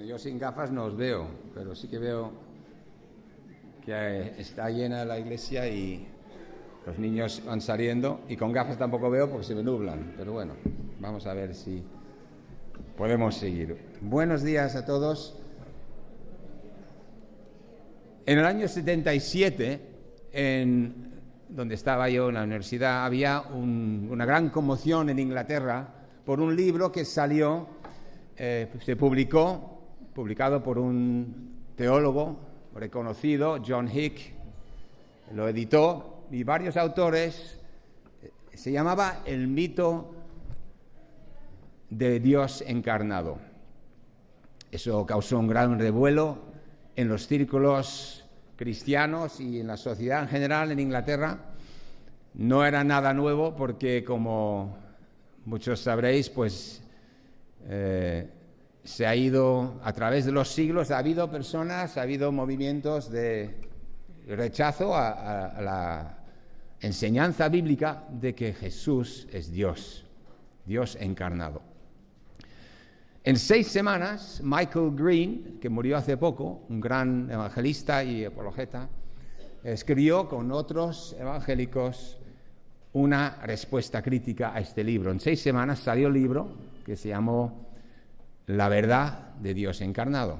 Bueno, yo sin gafas no os veo, pero sí que veo que está llena la iglesia y los niños van saliendo, y con gafas tampoco veo porque se me nublan, pero bueno, vamos a ver si podemos seguir. Buenos días a todos. En el año 77, donde estaba yo en la universidad, había una gran conmoción en Inglaterra por un libro que salió, se publicado por un teólogo reconocido, John Hick, lo editó, y varios autores. Se llamaba El mito de Dios encarnado. Eso causó un gran revuelo en los círculos cristianos y en la sociedad en general en Inglaterra. No era nada nuevo porque, como muchos sabréis, pues se ha ido a través de los siglos, ha habido personas, ha habido movimientos de rechazo a la enseñanza bíblica de que Jesús es Dios, Dios encarnado. En 6 semanas, Michael Green, que murió hace poco, un gran evangelista y apologeta, escribió con otros evangélicos una respuesta crítica a este libro. En 6 semanas salió el libro que se llamó La verdad de Dios encarnado.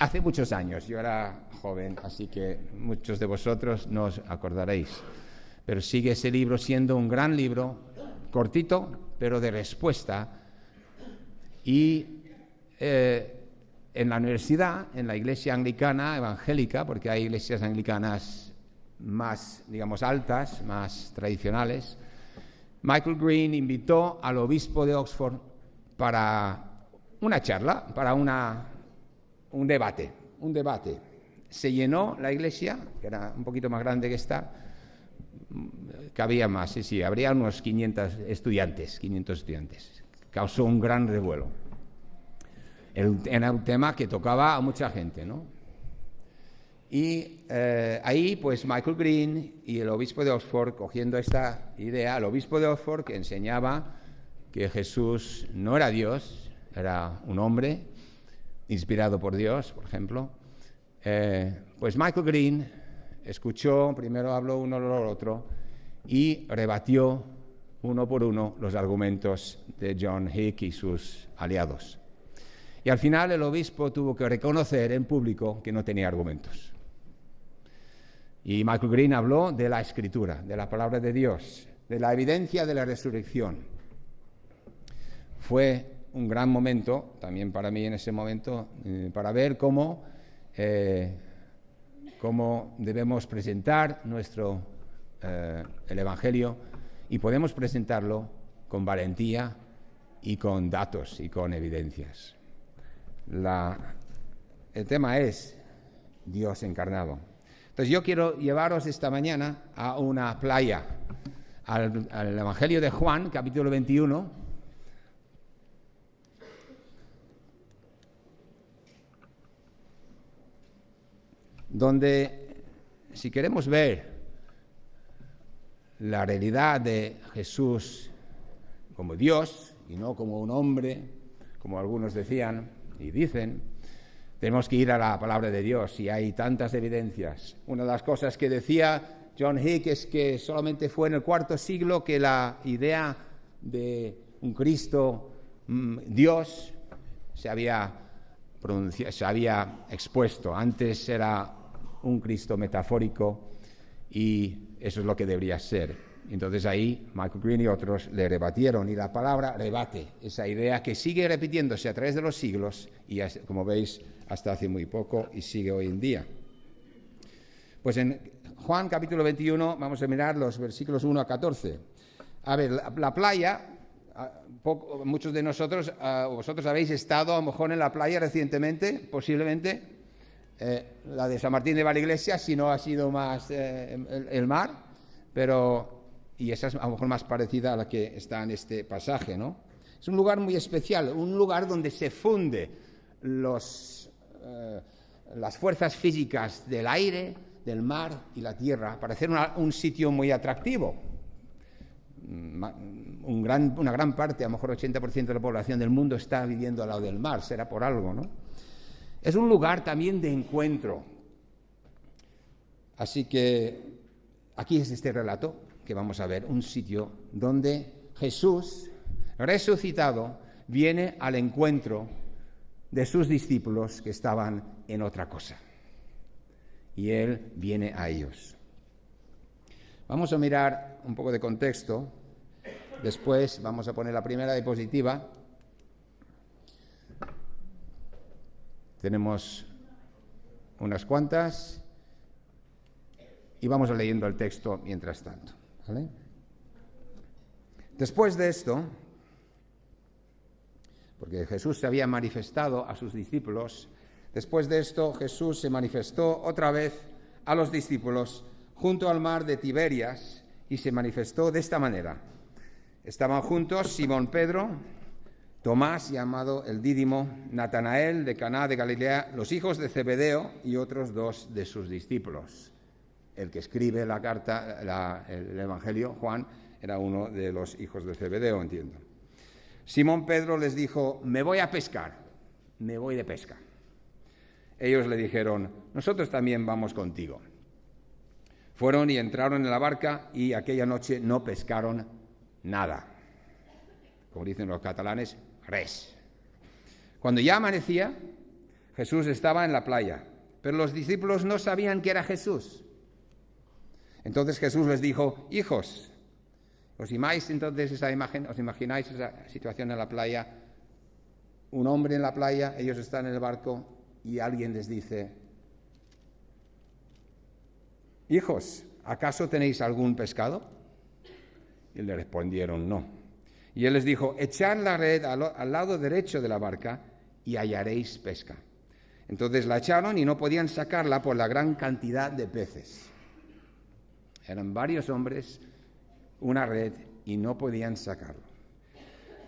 Hace muchos años, yo era joven, así que muchos de vosotros no os acordaréis. Pero sigue ese libro siendo un gran libro, cortito, pero de respuesta. Y en la universidad, en la iglesia anglicana evangélica, porque hay iglesias anglicanas más, digamos, altas, más tradicionales, Michael Green invitó al obispo de Oxford para una charla, para un debate. Se llenó la iglesia, que era un poquito más grande que esta, cabía más, sí, habría unos 500 estudiantes. Causó un gran revuelo. Era un tema que tocaba a mucha gente, ¿no? Y ahí, pues, Michael Green y el obispo de Oxford, cogiendo esta idea, el obispo de Oxford, que enseñaba que Jesús no era Dios, era un hombre inspirado por Dios, por ejemplo, pues Michael Green escuchó, primero habló uno al otro y rebatió uno por uno los argumentos de John Hick y sus aliados. Y al final el obispo tuvo que reconocer en público que no tenía argumentos. Y Michael Green habló de la Escritura, de la palabra de Dios, de la evidencia de la resurrección. Fue un gran momento, también para mí en ese momento, para ver cómo debemos presentar el Evangelio, y podemos presentarlo con valentía y con datos y con evidencias. El tema es Dios encarnado. Entonces yo quiero llevaros esta mañana a una playa, al Evangelio de Juan, capítulo 21, donde, si queremos ver la realidad de Jesús como Dios y no como un hombre, como algunos decían y dicen, tenemos que ir a la palabra de Dios, y hay tantas evidencias. Una de las cosas que decía John Hick es que solamente fue en el IV siglo que la idea de un Cristo Dios se había expuesto. Antes era un Cristo metafórico, y eso es lo que debería ser. Entonces ahí Michael Green y otros le rebatieron, y la palabra rebate esa idea que sigue repitiéndose a través de los siglos, y como veis hasta hace muy poco, y sigue hoy en día. Pues en Juan capítulo 21 vamos a mirar los versículos 1 a 14. A ver, la playa, muchos de nosotros, vosotros habéis estado a lo mejor en la playa recientemente, posiblemente, la de San Martín de Valiglesias, si no ha sido más el mar, y esa es a lo mejor más parecida a la que está en este pasaje, ¿no? Es un lugar muy especial, un lugar donde se funde las fuerzas físicas del aire, del mar y la tierra, para hacer un sitio muy atractivo. una gran parte, a lo mejor 80% de la población del mundo está viviendo al lado del mar, será por algo, ¿no? Es un lugar también de encuentro. Así que aquí es este relato que vamos a ver, un sitio donde Jesús, resucitado, viene al encuentro de sus discípulos que estaban en otra cosa. Y Él viene a ellos. Vamos a mirar un poco de contexto. Después vamos a poner la primera diapositiva. Tenemos unas cuantas y vamos leyendo el texto mientras tanto, ¿vale? Después de esto, porque Jesús se había manifestado a sus discípulos, después de esto Jesús se manifestó otra vez a los discípulos junto al mar de Tiberias y se manifestó de esta manera. Estaban juntos Simón Pedro, Tomás, llamado el Dídimo, Natanael de Caná de Galilea, los hijos de Zebedeo y otros dos de sus discípulos. El que escribe la carta, el Evangelio, Juan, era uno de los hijos de Zebedeo, entiendo. Simón Pedro les dijo: me voy a pescar, me voy de pesca. Ellos le dijeron: nosotros también vamos contigo. Fueron y entraron en la barca y aquella noche no pescaron nada. Como dicen los catalanes, res. Cuando ya amanecía, Jesús estaba en la playa, pero los discípulos no sabían que era Jesús. Entonces Jesús les dijo: hijos, ¿os imagináis entonces esa imagen? ¿Os imagináis esa situación en la playa? Un hombre en la playa, ellos están en el barco y alguien les dice: hijos, ¿acaso tenéis algún pescado? Y le respondieron: no. Y él les dijo: echad la red al lado derecho de la barca y hallaréis pesca. Entonces la echaron y no podían sacarla por la gran cantidad de peces. Eran varios hombres, una red, y no podían sacarlo.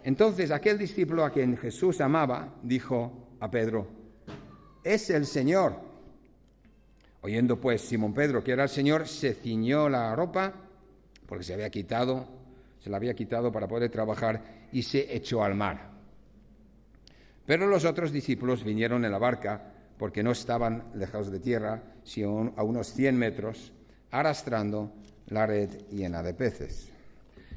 Entonces aquel discípulo a quien Jesús amaba dijo a Pedro: es el Señor. Oyendo pues Simón Pedro que era el Señor, se ciñó la ropa, porque se la había quitado para poder trabajar, y se echó al mar. Pero los otros discípulos vinieron en la barca, porque no estaban lejos de tierra, sino a unos 100 metros, arrastrando la red llena de peces.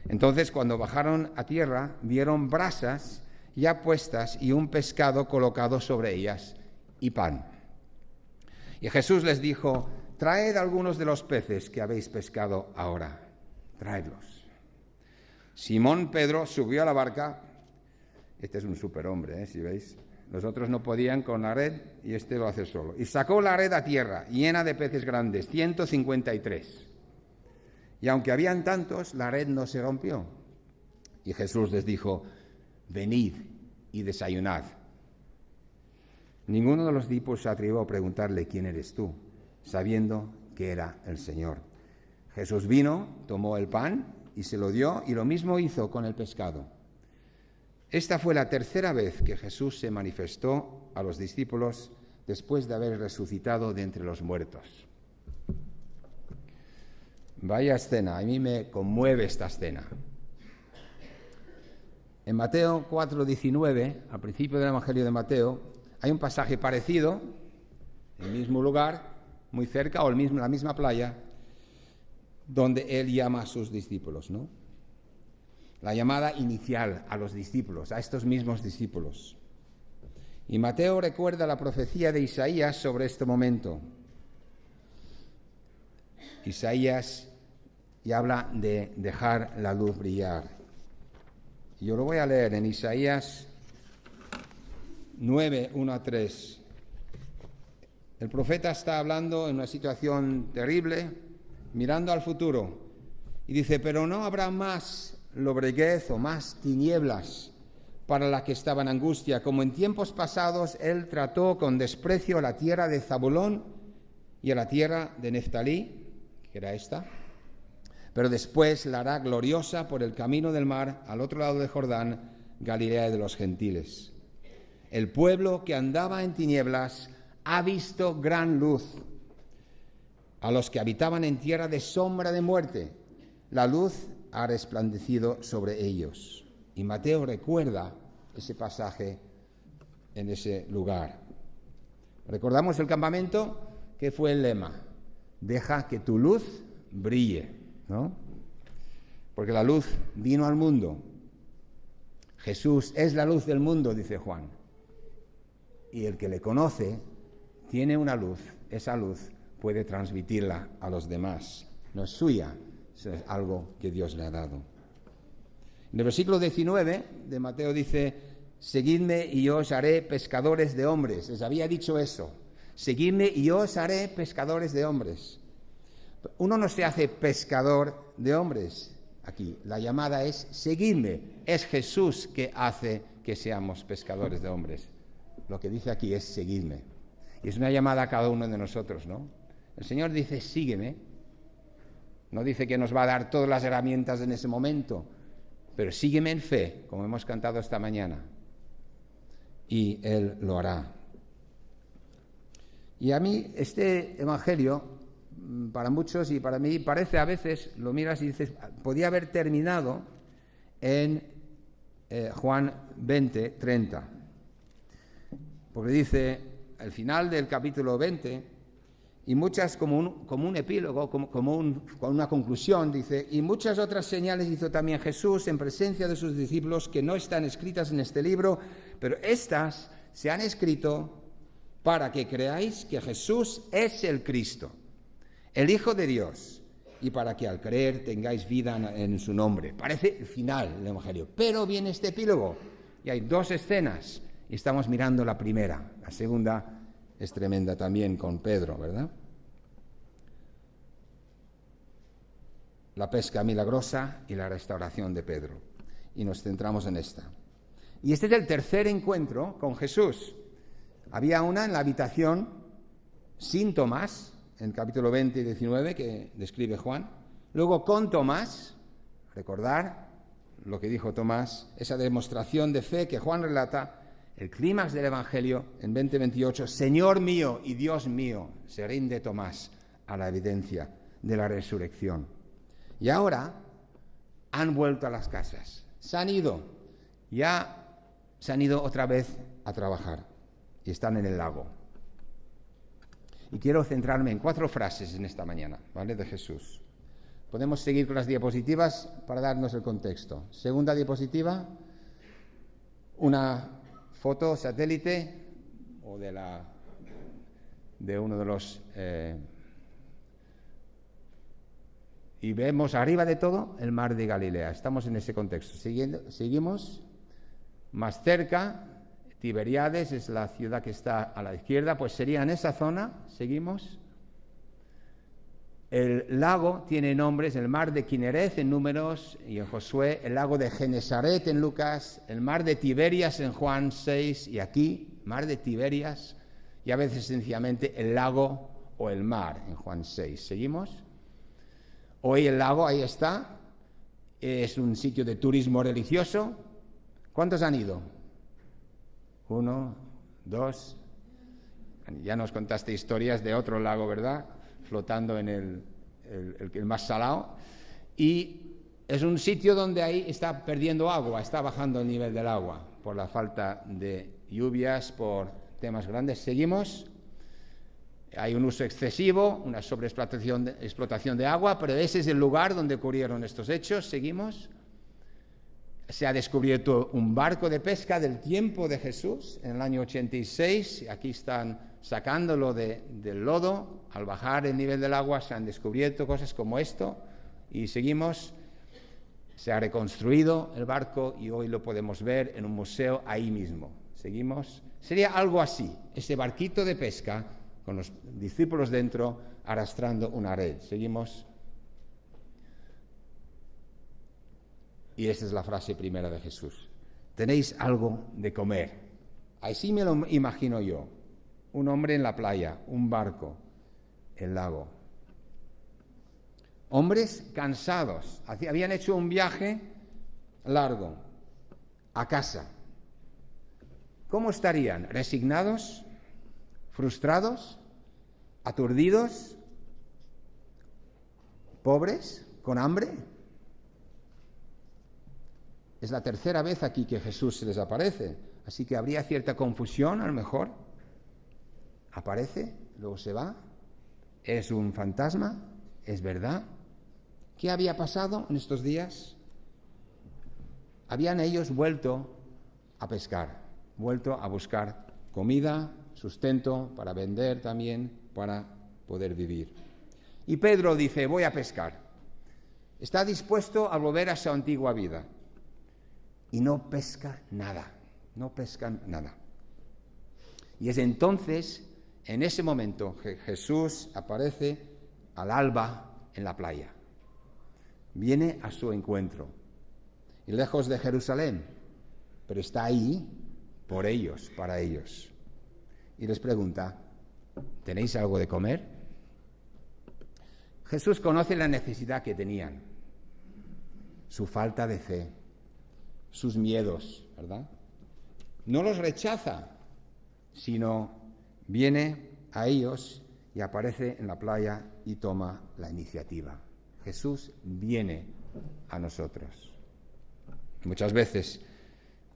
Entonces, cuando bajaron a tierra, vieron brasas ya puestas y un pescado colocado sobre ellas y pan. Y Jesús les dijo: traed algunos de los peces que habéis pescado ahora, traedlos. Simón Pedro subió a la barca. Este es un superhombre, si veis. Los otros no podían con la red y este lo hace solo. Y sacó la red a tierra, llena de peces grandes, 153. Y aunque habían tantos, la red no se rompió. Y Jesús les dijo: venid y desayunad. Ninguno de los discípulos se atrevió a preguntarle: ¿quién eres tú?, sabiendo que era el Señor. Jesús vino, tomó el pan y se lo dio, y lo mismo hizo con el pescado. Esta fue la tercera vez que Jesús se manifestó a los discípulos después de haber resucitado de entre los muertos. Vaya escena, a mí me conmueve esta escena. En Mateo 4:19, al principio del Evangelio de Mateo, hay un pasaje parecido, en el mismo lugar, muy cerca, o la misma playa, donde Él llama a sus discípulos, ¿no? La llamada inicial a los discípulos, a estos mismos discípulos. Y Mateo recuerda la profecía de Isaías sobre este momento. Isaías y habla de dejar la luz brillar. Yo lo voy a leer en Isaías 9, 1-3. El profeta está hablando en una situación terrible, mirando al futuro, y dice: pero no habrá más lobreguez o más tinieblas para la que estaba en angustia, como en tiempos pasados él trató con desprecio a la tierra de Zabulón y a la tierra de Neftalí, que era esta, pero después la hará gloriosa por el camino del mar, al otro lado de Jordán, Galilea de los gentiles. El pueblo que andaba en tinieblas ha visto gran luz. A los que habitaban en tierra de sombra de muerte, la luz ha resplandecido sobre ellos. Y Mateo recuerda ese pasaje en ese lugar. Recordamos el campamento, que fue el lema: deja que tu luz brille, ¿no? Porque la luz vino al mundo. Jesús es la luz del mundo, dice Juan. Y el que le conoce tiene una luz. Esa luz puede transmitirla a los demás. No es suya, es algo que Dios le ha dado. En el versículo 19 de Mateo dice: seguidme y yo os haré pescadores de hombres. Les había dicho eso: seguidme y yo os haré pescadores de hombres. Uno no se hace pescador de hombres aquí. La llamada es seguidme. Es Jesús que hace que seamos pescadores de hombres. Lo que dice aquí es seguidme. Y es una llamada a cada uno de nosotros, ¿no? El Señor dice: sígueme. No dice que nos va a dar todas las herramientas en ese momento, pero sígueme en fe, como hemos cantado esta mañana. Y Él lo hará. Y a mí este evangelio, para muchos y para mí, parece a veces, lo miras y dices, podía haber terminado en Juan 20, 30. Porque dice, al final del capítulo 20, y muchas, como un epílogo, con una conclusión, dice, y muchas otras señales hizo también Jesús en presencia de sus discípulos que no están escritas en este libro, pero estas se han escrito para que creáis que Jesús es el Cristo, el Hijo de Dios, y para que al creer tengáis vida en su nombre. Parece el final del Evangelio, pero viene este epílogo, y hay dos escenas, y estamos mirando la primera. La segunda es tremenda también con Pedro, ¿verdad? La pesca milagrosa y la restauración de Pedro. Y nos centramos en esta. Y este es el tercer encuentro con Jesús. Había una en la habitación sin Tomás, en el capítulo 20 y 19, que describe Juan. Luego con Tomás, recordar lo que dijo Tomás, esa demostración de fe que Juan relata. El clímax del Evangelio, en 20:28, Señor mío y Dios mío, se rinde Tomás a la evidencia de la resurrección. Y ahora han vuelto a las casas, se han ido otra vez a trabajar y están en el lago. Y quiero centrarme en 4 frases en esta mañana, ¿vale?, de Jesús. Podemos seguir con las diapositivas para darnos el contexto. Segunda diapositiva, una foto satélite o de uno de los y vemos arriba de todo el mar de Galilea. Estamos en ese contexto. Seguimos más cerca. Tiberíades es la ciudad que está a la izquierda, pues sería en esa zona. Seguimos. El lago tiene nombres: el mar de Kinereth en Números y en Josué, el lago de Genesaret en Lucas, el mar de Tiberias en Juan 6 y aquí, mar de Tiberias, y a veces sencillamente el lago o el mar en Juan 6. ¿Seguimos? Hoy el lago, ahí está, es un sitio de turismo religioso. ¿Cuántos han ido? 1, 2. Ya nos contaste historias de otro lago, ¿verdad?, flotando en el más salado, y es un sitio donde ahí está perdiendo agua, está bajando el nivel del agua por la falta de lluvias, por temas grandes. Seguimos. Hay un uso excesivo, una sobreexplotación de agua, pero ese es el lugar donde ocurrieron estos hechos. Seguimos. Se ha descubierto un barco de pesca del tiempo de Jesús en el año 86. Aquí están sacándolo del lodo. Al bajar el nivel del agua se han descubierto cosas como esto. Y seguimos. Se ha reconstruido el barco y hoy lo podemos ver en un museo ahí mismo. Seguimos. Sería algo así, ese barquito de pesca con los discípulos dentro arrastrando una red. Seguimos. Y esta es la frase primera de Jesús. Tenéis algo de comer. Así me lo imagino yo. Un hombre en la playa, un barco, el lago. Hombres cansados. Habían hecho un viaje largo a casa. ¿Cómo estarían? ¿Resignados? ¿Frustrados? ¿Aturdidos? ¿Pobres? ¿Con hambre? Es la tercera vez aquí que Jesús se les aparece, así que habría cierta confusión a lo mejor. Aparece, luego se va. ¿Es un fantasma? ¿Es verdad? ¿Qué había pasado en estos días? Habían ellos vuelto a pescar, vuelto a buscar comida, sustento para vender también, para poder vivir. Y Pedro dice, voy a pescar. Está dispuesto a volver a su antigua vida. Y no pesca nada, no pescan nada. Y es entonces, en ese momento, que Jesús aparece al alba en la playa. Viene a su encuentro. Y lejos de Jerusalén, pero está ahí por ellos, para ellos. Y les pregunta, ¿tenéis algo de comer? Jesús conoce la necesidad que tenían, su falta de fe, sus miedos, ¿verdad? No los rechaza, sino viene a ellos y aparece en la playa y toma la iniciativa. Jesús viene a nosotros. Muchas veces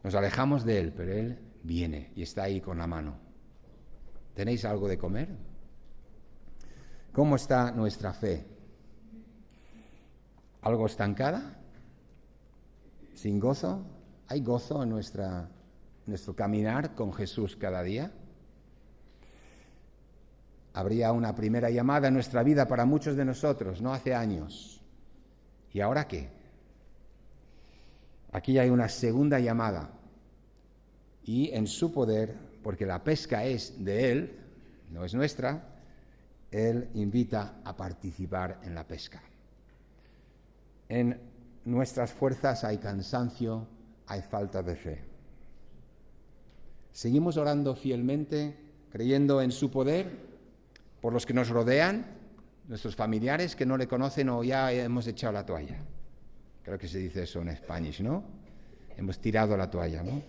nos alejamos de Él, pero Él viene y está ahí con la mano. ¿Tenéis algo de comer? ¿Cómo está nuestra fe? ¿Algo estancada? ¿Sin gozo? ¿Hay gozo en nuestro caminar con Jesús cada día? Habría una primera llamada en nuestra vida para muchos de nosotros, no hace años. ¿Y ahora qué? Aquí hay una segunda llamada. Y en su poder, porque la pesca es de Él, no es nuestra, Él invita a participar en la pesca. En nuestras fuerzas hay cansancio, hay falta de fe. Seguimos orando fielmente, creyendo en su poder, por los que nos rodean, nuestros familiares que no le conocen o ya hemos echado la toalla. Creo que se dice eso en español, ¿no? Hemos tirado la toalla, ¿no?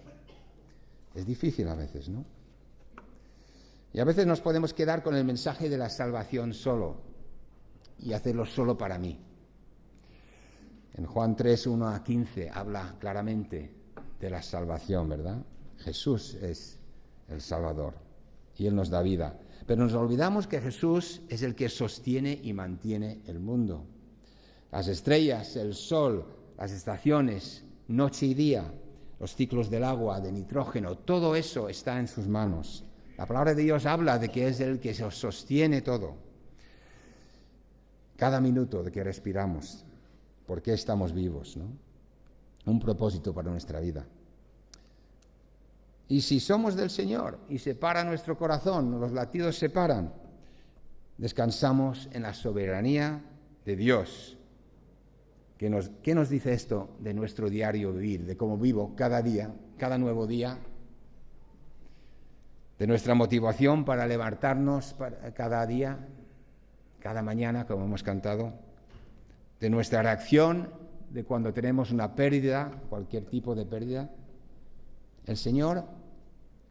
Es difícil a veces, ¿no? Y a veces nos podemos quedar con el mensaje de la salvación solo y hacerlo solo para mí. En Juan 3, 1 a 15 habla claramente de la salvación, ¿verdad? Jesús es el Salvador y Él nos da vida. Pero nos olvidamos que Jesús es el que sostiene y mantiene el mundo. Las estrellas, el sol, las estaciones, noche y día, los ciclos del agua, de nitrógeno, todo eso está en sus manos. La palabra de Dios habla de que es el que sostiene todo. Cada minuto de que respiramos, ¿por qué estamos vivos, no? Un propósito para nuestra vida. Y si somos del Señor y se para nuestro corazón, los latidos se paran, descansamos en la soberanía de Dios. ¿Qué nos dice esto de nuestro diario vivir, de cómo vivo cada día, cada nuevo día? De nuestra motivación para levantarnos cada día, cada mañana, como hemos cantado. De nuestra reacción de cuando tenemos una pérdida, cualquier tipo de pérdida. El Señor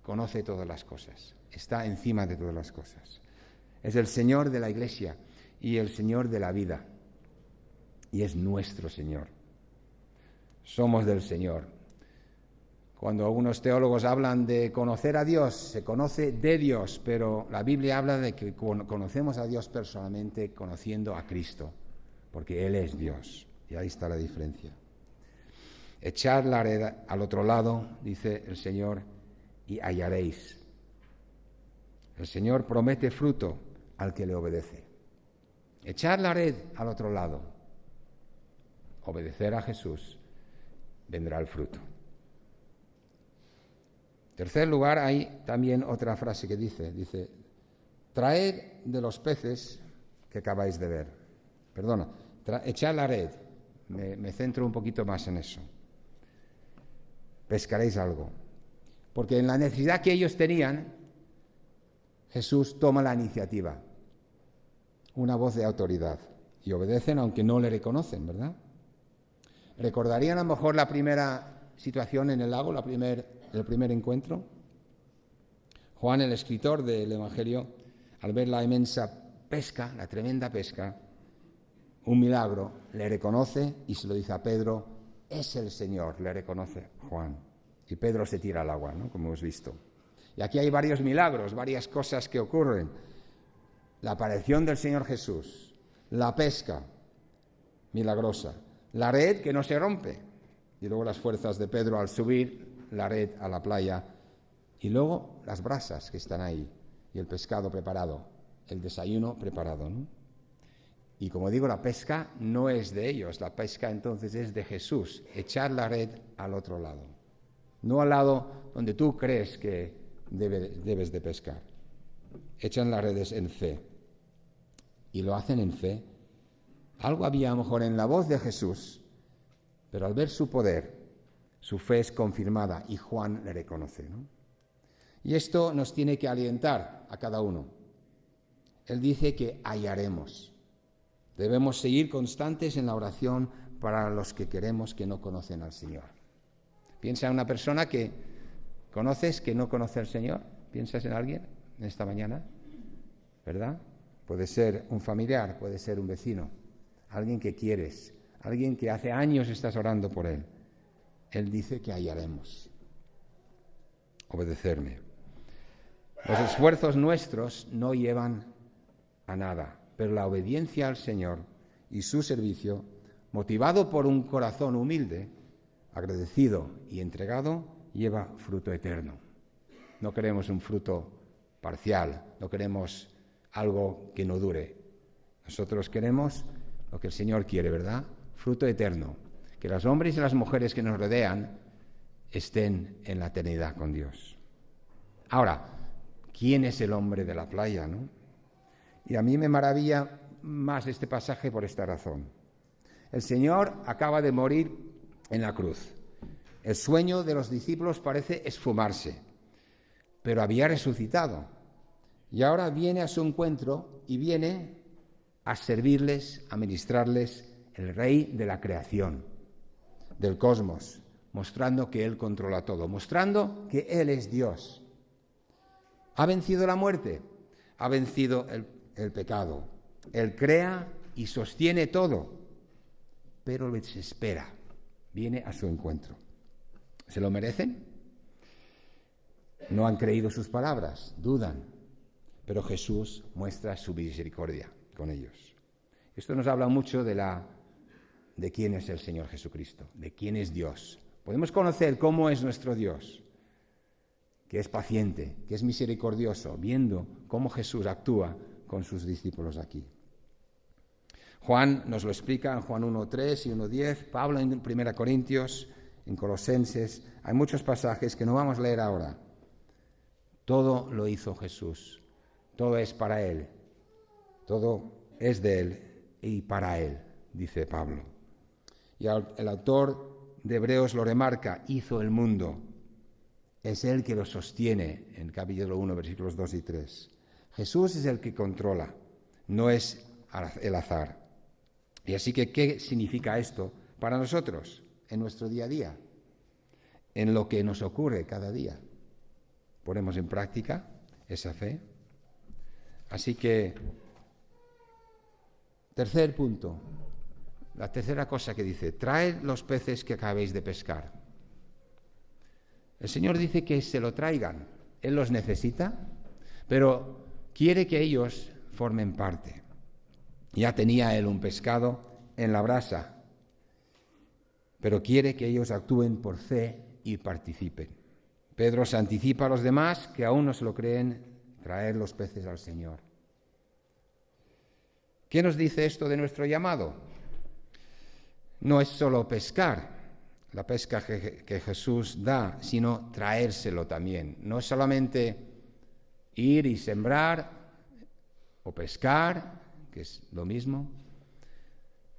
conoce todas las cosas, está encima de todas las cosas. Es el Señor de la Iglesia y el Señor de la vida. Y es nuestro Señor. Somos del Señor. Cuando algunos teólogos hablan de conocer a Dios, se conoce de Dios, pero la Biblia habla de que conocemos a Dios personalmente conociendo a Cristo, porque Él es Dios. Y ahí está la diferencia. Echad la red al otro lado, dice el Señor, y hallaréis. El Señor promete fruto al que le obedece. Echad la red al otro lado. Obedecer a Jesús, vendrá el fruto. En tercer lugar, hay también otra frase que dice, traed de los peces que acabáis de ver. Perdona, echad la red. Me centro un poquito más en eso. Pescaréis algo. Porque en la necesidad que ellos tenían, Jesús toma la iniciativa. Una voz de autoridad. Y obedecen aunque no le reconocen, ¿verdad? ¿Recordarían a lo mejor la primera situación en el lago, el primer encuentro? Juan, el escritor del Evangelio, al ver la inmensa pesca, la tremenda pesca, un milagro, le reconoce y se lo dice a Pedro, es el Señor, le reconoce Juan. Y Pedro se tira al agua, ¿no? Como hemos visto. Y aquí hay varios milagros, varias cosas que ocurren. La aparición del Señor Jesús, la pesca milagrosa, la red que no se rompe, y luego las fuerzas de Pedro al subir la red a la playa, y luego las brasas que están ahí, y el pescado preparado, el desayuno preparado, ¿no? Y como digo, la pesca no es de ellos, la pesca entonces es de Jesús, echar la red al otro lado, no al lado donde tú crees que debes de pescar. Echan las redes en fe, y lo hacen en fe. Algo había a lo mejor en la voz de Jesús, pero al ver su poder, su fe es confirmada y Juan le reconoce, ¿no? Y esto nos tiene que alientar a cada uno. Él dice que hallaremos. Debemos seguir constantes en la oración para los que queremos que no conocen al Señor. Piensa en una persona que conoces que no conoce al Señor. ¿Piensas en alguien en esta mañana? ¿Verdad? Puede ser un familiar, puede ser un vecino, alguien que quieres, alguien que hace años estás orando por él. Él dice que hallaremos. Obedecerme. Los esfuerzos nuestros no llevan a nada, pero la obediencia al Señor y su servicio, motivado por un corazón humilde, agradecido y entregado, lleva fruto eterno. No queremos un fruto parcial, no queremos algo que no dure. Nosotros queremos lo que el Señor quiere, ¿verdad? Fruto eterno. Que los hombres y las mujeres que nos rodean estén en la eternidad con Dios. Ahora, ¿quién es el hombre de la playa, no? Y a mí me maravilla más este pasaje por esta razón. El Señor acaba de morir en la cruz. El sueño de los discípulos parece esfumarse, pero había resucitado. Y ahora viene a su encuentro y viene a servirles, a ministrarles el Rey de la creación, del cosmos, mostrando que Él controla todo, mostrando que Él es Dios. ¿Ha vencido la muerte? Ha vencido el pecado. Él crea y sostiene todo, pero les espera, viene a su encuentro. ¿Se lo merecen? No han creído sus palabras, dudan, pero Jesús muestra su misericordia con ellos. Esto nos habla mucho de quién es el Señor Jesucristo, de quién es Dios. Podemos conocer cómo es nuestro Dios, que es paciente, que es misericordioso, viendo cómo Jesús actúa con sus discípulos aquí. Juan nos lo explica en Juan 1:3 y 1:10, Pablo en 1 Corintios, en Colosenses, hay muchos pasajes que no vamos a leer ahora. Todo lo hizo Jesús, todo es para Él, todo es de Él y para Él, dice Pablo. Y el autor de Hebreos lo remarca, hizo el mundo, es Él que lo sostiene, en capítulo 1, versículos 2 y 3. Jesús es el que controla, no es el azar. Y así que, ¿qué significa esto para nosotros en nuestro día a día? En lo que nos ocurre cada día. ¿Ponemos en práctica esa fe? Así que, tercer punto, la tercera cosa que dice, traed los peces que acabéis de pescar. El Señor dice que se lo traigan, Él los necesita, pero quiere que ellos formen parte. Ya tenía Él un pescado en la brasa, pero quiere que ellos actúen por fe y participen. Pedro se anticipa a los demás que aún no se lo creen, traer los peces al Señor. ¿Qué nos dice esto de nuestro llamado? No es solo pescar, la pesca que Jesús da, sino traérselo también. No es solamente ir y sembrar o pescar, que es lo mismo,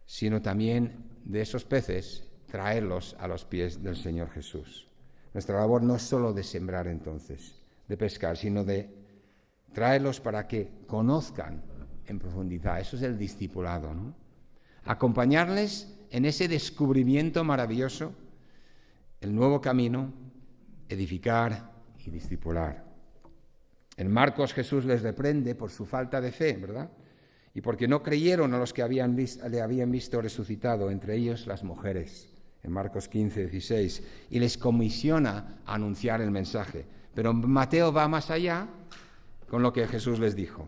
sino también de esos peces traerlos a los pies del Señor Jesús. Nuestra labor no es solo de sembrar entonces, de pescar, sino de traerlos para que conozcan en profundidad. Eso es el discipulado, ¿no? Acompañarles en ese descubrimiento maravilloso, el nuevo camino, edificar y discipular. En Marcos Jesús les reprende por su falta de fe, ¿verdad? Y porque no creyeron a los que le habían visto resucitado, entre ellos las mujeres. en Marcos 15, 16, y les comisiona a anunciar el mensaje. Pero Mateo va más allá con lo que Jesús les dijo: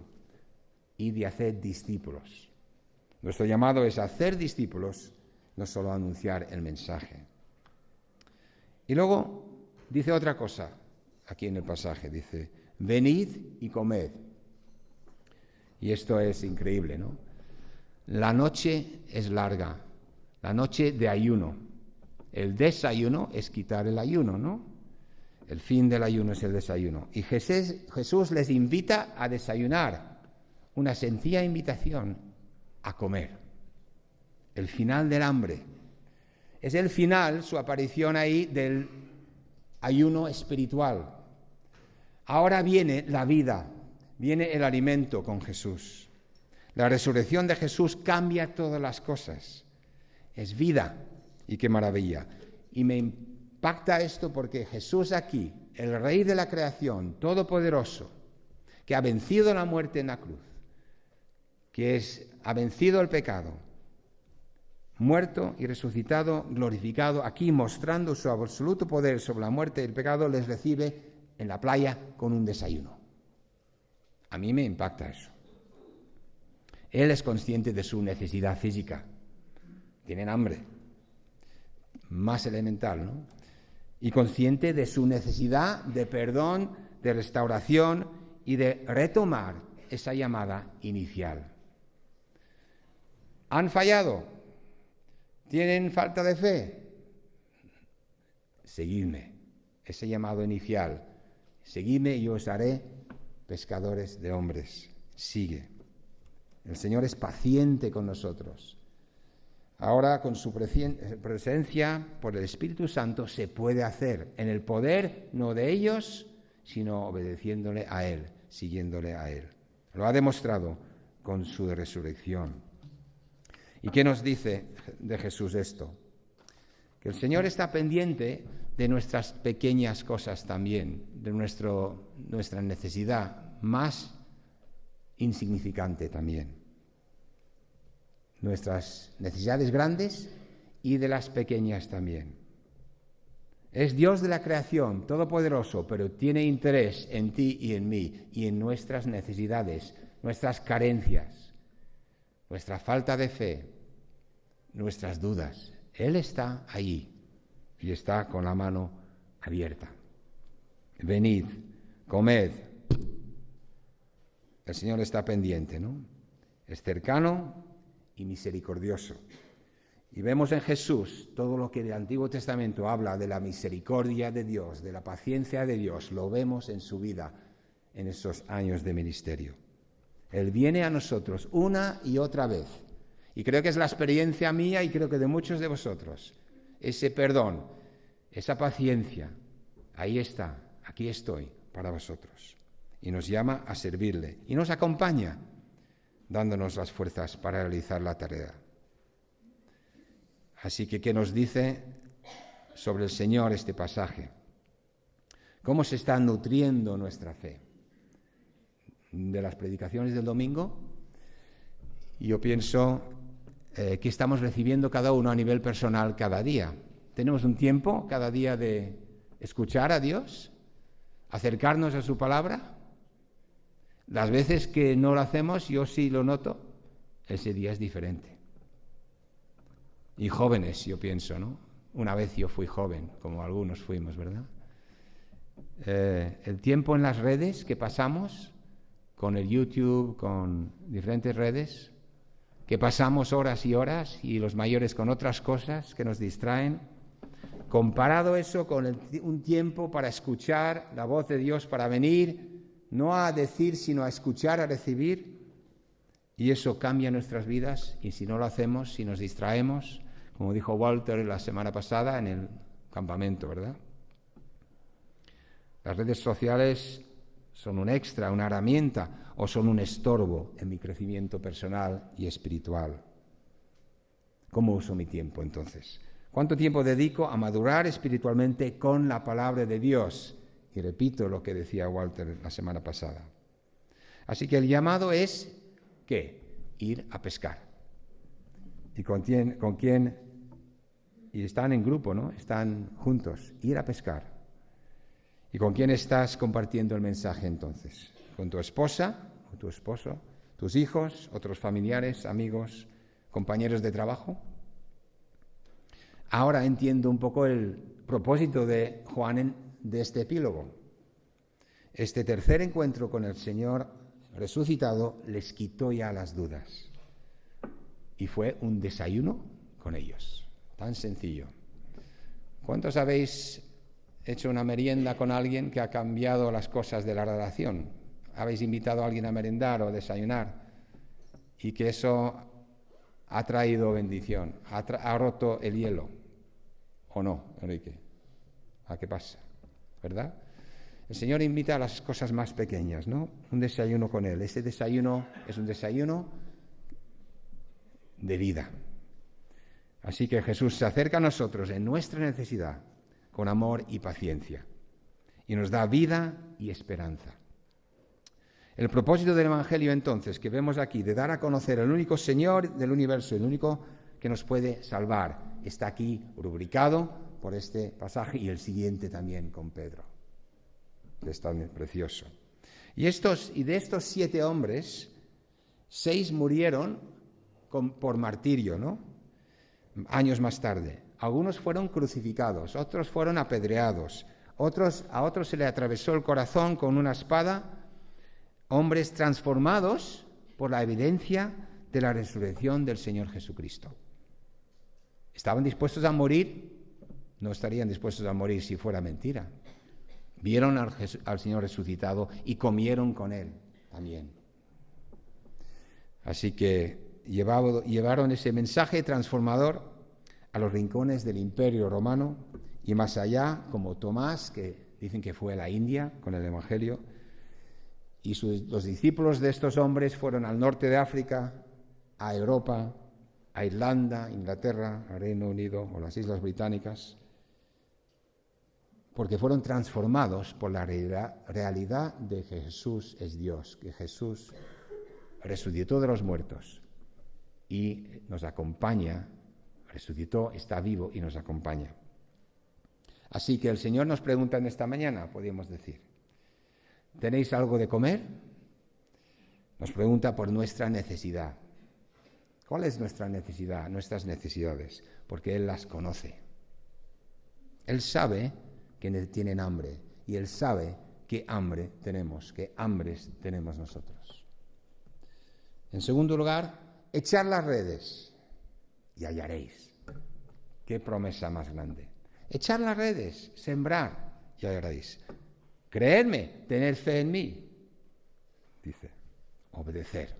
id y haced discípulos. Nuestro llamado es hacer discípulos, no solo anunciar el mensaje. Y luego dice otra cosa aquí en el pasaje, dice: venid y comed. Y esto es increíble, ¿no? La noche es larga, la noche de ayuno. El desayuno es quitar el ayuno, ¿no? El fin del ayuno es el desayuno. Y Jesús les invita a desayunar, una sencilla invitación a comer. El final del hambre. Es el final, su aparición ahí, del ayuno espiritual. Ahora viene la vida, viene el alimento con Jesús. La resurrección de Jesús cambia todas las cosas. Es vida, y qué maravilla. Y me impacta esto porque Jesús aquí, el Rey de la creación, todopoderoso, que ha vencido la muerte en la cruz, ha vencido el pecado, muerto y resucitado, glorificado, aquí mostrando su absoluto poder sobre la muerte y el pecado, les recibe en la playa con un desayuno. A mí me impacta eso. Él es consciente de su necesidad física. Tienen hambre. Más elemental, ¿no? Y consciente de su necesidad de perdón, de restauración y de retomar esa llamada inicial. ¿Han fallado? ¿Tienen falta de fe? Seguidme. Ese llamado inicial. Seguidme y yo os haré pescadores de hombres. Sigue. El Señor es paciente con nosotros. Ahora, con su presencia, por el Espíritu Santo, se puede hacer en el poder no de ellos, sino obedeciéndole a Él, siguiéndole a Él. Lo ha demostrado con su resurrección. ¿Y qué nos dice de Jesús esto? Que el Señor está pendiente de nuestras pequeñas cosas también, de nuestra necesidad más insignificante también. Nuestras necesidades grandes y de las pequeñas también. Es Dios de la creación, todopoderoso, pero tiene interés en ti y en mí y en nuestras necesidades, nuestras carencias, nuestra falta de fe, nuestras dudas. Él está allí y está con la mano abierta. Venid, comed. El Señor está pendiente, ¿no? Es cercano y misericordioso. Y vemos en Jesús todo lo que el Antiguo Testamento habla de la misericordia de Dios, de la paciencia de Dios, lo vemos en su vida en esos años de ministerio. Él viene a nosotros una y otra vez. Y creo que es la experiencia mía y creo que de muchos de vosotros. Ese perdón, esa paciencia, ahí está, aquí estoy para vosotros. Y nos llama a servirle y nos acompaña, dándonos las fuerzas para realizar la tarea. Así que, ¿qué nos dice sobre el Señor este pasaje? ¿Cómo se está nutriendo nuestra fe? De las predicaciones del domingo, yo pienso que estamos recibiendo cada uno a nivel personal cada día. Tenemos un tiempo cada día de escuchar a Dios, acercarnos a su palabra. Las veces que no lo hacemos, yo sí lo noto, ese día es diferente. Y jóvenes, yo pienso, ¿no? Una vez yo fui joven, como algunos fuimos, ¿verdad? El tiempo en las redes que pasamos, con el YouTube, con diferentes redes, que pasamos horas y horas, y los mayores con otras cosas que nos distraen, comparado eso con un tiempo para escuchar la voz de Dios, para venir, no a decir, sino a escuchar, a recibir, y eso cambia nuestras vidas. Y si no lo hacemos, si nos distraemos, como dijo Walter la semana pasada en el campamento, ¿verdad? Las redes sociales son un extra, una herramienta, o son un estorbo en mi crecimiento personal y espiritual. ¿Cómo uso mi tiempo entonces? ¿Cuánto tiempo dedico a madurar espiritualmente con la palabra de Dios? Y repito lo que decía Walter la semana pasada. Así que el llamado es, ¿qué? Ir a pescar. ¿Y con quién y están en grupo, ¿no? Están juntos, ir a pescar. ¿Y con quién estás compartiendo el mensaje entonces? ¿Con tu esposa o tu esposo? ¿Tus hijos? ¿Otros familiares, amigos, compañeros de trabajo? Ahora entiendo un poco el propósito de Juan de este epílogo. Este tercer encuentro con el Señor resucitado les quitó ya las dudas. Y fue un desayuno con ellos. Tan sencillo. ¿Cuántos habéis hecho una merienda con alguien que ha cambiado las cosas de la relación? ¿Habéis invitado a alguien a merendar o desayunar? Y que eso ha traído bendición, ha roto el hielo. ¿O no, Enrique? ¿A qué pasa? ¿Verdad? El Señor invita a las cosas más pequeñas, ¿no? Un desayuno con Él. Ese desayuno es un desayuno de vida. Así que Jesús se acerca a nosotros en nuestra necesidad con amor y paciencia y nos da vida y esperanza. El propósito del Evangelio entonces que vemos aquí de dar a conocer al único Señor del universo, el único que nos puede salvar, está aquí rubricado por este pasaje y el siguiente también con Pedro, que es tan precioso. Y de estos 7 hombres, 6 murieron por martirio, ¿no? Años más tarde. Algunos fueron crucificados, otros fueron apedreados, a otros se le atravesó el corazón con una espada, hombres transformados por la evidencia de la resurrección del Señor Jesucristo. ¿Estaban dispuestos a morir? No estarían dispuestos a morir si fuera mentira. Vieron al Señor resucitado y comieron con Él también. Así que llevaron ese mensaje transformador a los rincones del Imperio Romano y más allá, como Tomás, que dicen que fue a la India con el Evangelio, y los discípulos de estos hombres fueron al norte de África, a Europa, a Irlanda, Inglaterra, a Reino Unido o las Islas Británicas, porque fueron transformados por la realidad de que Jesús es Dios, que Jesús resucitó de los muertos y nos acompaña, resucitó, está vivo y nos acompaña. Así que el Señor nos pregunta en esta mañana, podríamos decir, ¿tenéis algo de comer? Nos pregunta por nuestra necesidad. ¿Cuál es nuestra necesidad, nuestras necesidades? Porque Él las conoce. Él sabe que tienen hambre y Él sabe qué hambre tenemos, qué hambres tenemos nosotros. En segundo lugar, echar las redes y hallaréis. Qué promesa más grande. Echar las redes, sembrar y hallaréis. Creedme, tener fe en mí, dice, obedecer.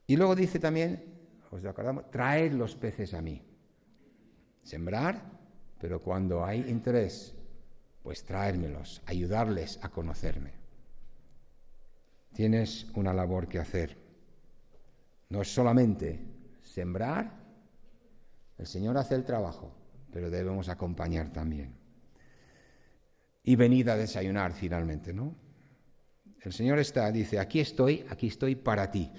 Y luego dice también, os acordamos, traed los peces a mí. Sembrar, pero cuando hay interés, pues traérmelos, ayudarles a conocerme. Tienes una labor que hacer. No es solamente sembrar, el Señor hace el trabajo, pero debemos acompañar también. Y venid a desayunar finalmente, ¿no? El Señor dice, aquí estoy para ti.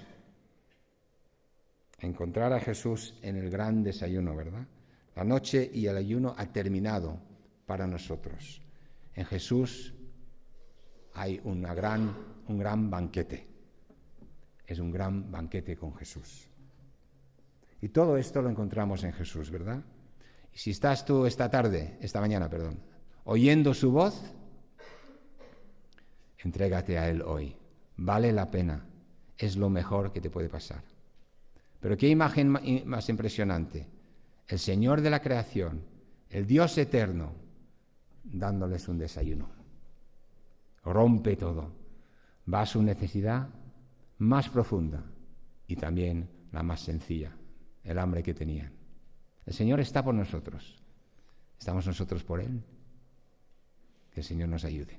Encontrar a Jesús en el gran desayuno, ¿verdad? La noche y el ayuno ha terminado para nosotros. En Jesús hay un gran banquete. Es un gran banquete con Jesús. Y todo esto lo encontramos en Jesús, ¿verdad? Y si estás tú esta mañana, oyendo su voz, entrégate a Él hoy. Vale la pena. Es lo mejor que te puede pasar. Pero qué imagen más impresionante. El Señor de la creación, el Dios eterno, dándoles un desayuno. Rompe todo. Va a su necesidad más profunda y también la más sencilla, el hambre que tenían. El Señor está por nosotros. ¿Estamos nosotros por Él? Que el Señor nos ayude.